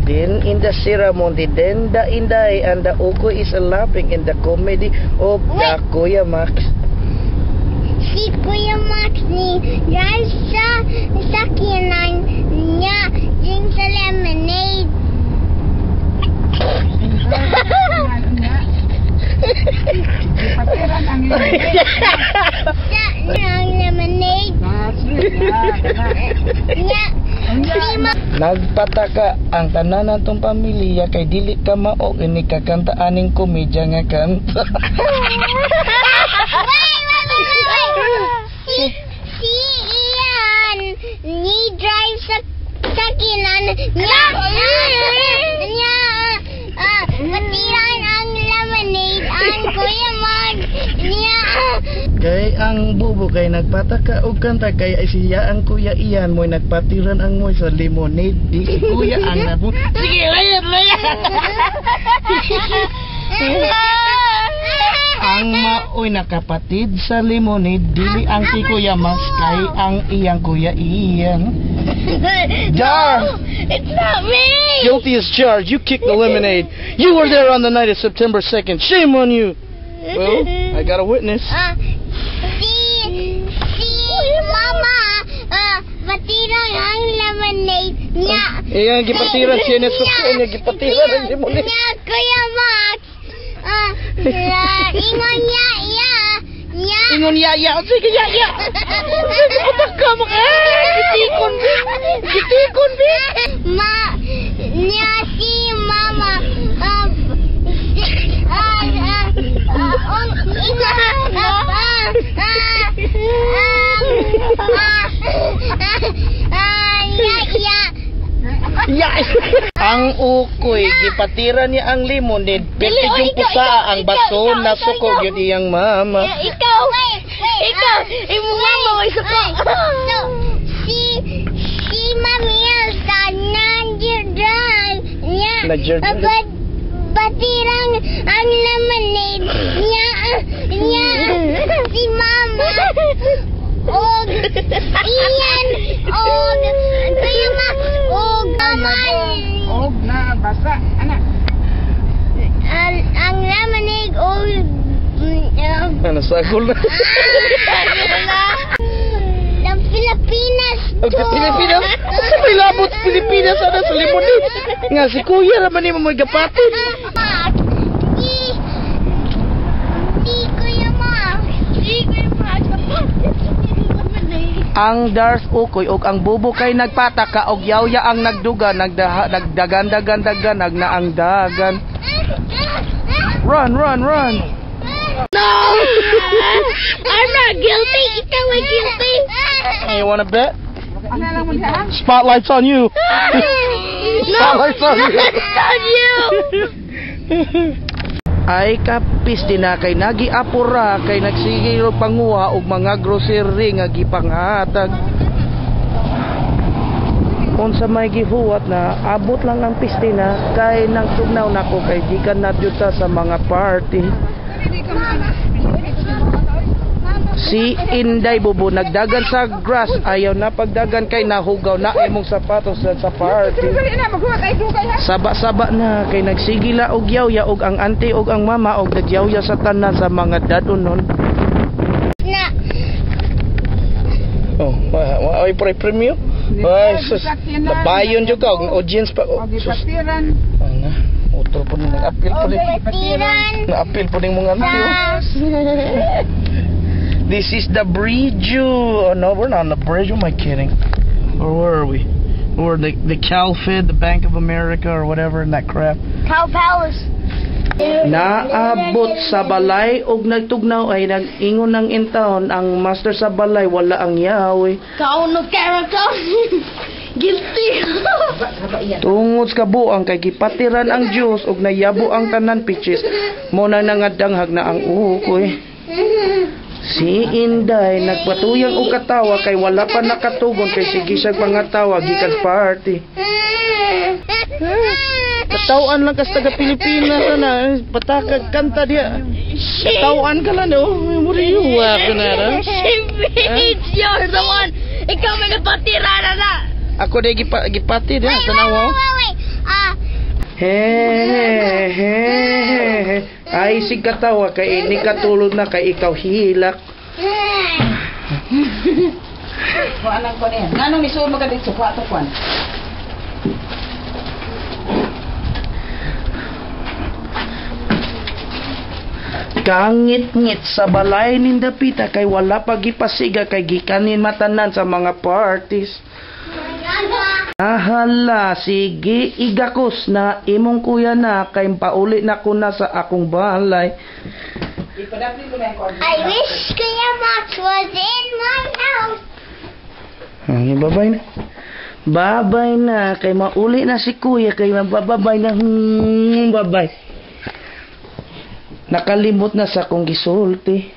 Then in the ceremony, then the Inday and the Ukoy is laughing in the comedy of the Kuya Max. Si Kuya Max ni drive sa sakyanan niya yung sa lemonade. Patiran ang lemonade. Ang lemonade. Nagpataka ang tanan natong pamilya kay dili ka mao ini kakanta aning komedya nga kanta. Si Ian ni drive sa sakinan niya patiran ang lemonade ang Kuya Mag niya. Kay ang bubo kay nagpataka og kanta kay siya ang Kuya Ian mo'y nagpatiran ang mo'y sa lemonade di si Kuya ang nabo. Sige, layan. Ang maoy nakapatid sa lemonade dili ang si Kuya Mas kay ang iyang Kuya Ian. Jar! It's not me! Guilty as charged. You kicked the lemonade. You were there on the night of September 2nd. Shame on you. Well, I got a witness. Si Mama patiran ang lemonade niya. Iyan gipatiran siya na suko niya gipatiran ang lemonade. Niya Kuya Max. Ingon niya. Ingon yaya. Sige yaya. Sige pataka mo ka. Gitikon bi. Niya si Mama Ang Ukoy gipatiran niya ang lemonade pwede yung pusa ang baso na suko yun iyang mama. Ikaw imo mama may suko. Si Mami Elsa nandiyan niya patirang ang lemonade niya si Mama og Ian og Kuya Max og Amal Og na basa anak. ang lemonade og Nasagol na. ng Pilipinas Ang Pilipinas? Sa may labot Pilipinas ano sa lemonade? Nga si Kuya raman ni mo may gapatin. Ang Darth Ukoy og ang bubo kay nagpataka og yawya ang nagduga nagdagan-dagan nagnaang dagan. Run! No! I'm not guilty. Ikaw ay guilty. Hey, you wanna bet? Ano lang mo diha? Spotlight's on you. Spotlight's on you. It's on you. Ay kapis din na kay nagiapura kay nagsigilo panguha og mga grocery nga gipanghatag. Unsa may gihuwat na abot lang ang pistina kay nang tugnaw nako kay gikan na juta sa mga party. Si Inday bubo nagdagan sa grass ayaw na pagdagan kay nahugaw na imong sapatos sa party. Saba-saba na kay nagsigila og yawya og ang auntie og ang mama og nagyawya sa tanan sa mga dadonon. Na. Oh, ay premium. Ay, sus. Bayon jud ka og audience pa. Patiran. Ana, utol po ni nag-appeal po ni. Na-appeal po ning mga auntie. This is the bridge. Oh, no, we're not on the bridge. Who am I kidding? Or where are we? Or the CalFed, the Bank of America, or whatever in that crap. Cow Palace. Naabot sa balay og nagtugnaw ay nag-ingon ng intawon ang master sa balay wala ang yawi. Kau no character. Guilty. Tungod sa kabuang kay gipatiran ang Diyos og nayabo ang tanan pitches. Mo na nangadanghag na ang Ukoy. Si Inday nagpatuyang og katawa kay wala pa nakatugon kay sige siya pangatawa gikan party. Katawan lang kas taga Pilipinas na patakag kanta dia. Katawan ka lang no. Muriwa ka na ra. It's yours the one. Ikaw may napatira na. Ako day gipati dia tanaw. Wait. Ay, si katawa kay ini katulog na kay ikaw hilak. Kuha lang ko niya. Nanong isuod mo ka dito? Kuha to kuhan. Kangit-ngit sa balay nin dapita kay wala pagipasiga kay gikanin matanan sa mga parties. Ahala, sige, igakos na imong kuya na kay pauli na ko na sa akong balay. Ipadapli ko na yung kuhan. I wish Kuya Max was in my house. Babay na. Babay na kay mauli na si kuya kay mababay na. Babay. Nakalimot na sa akong gisulti.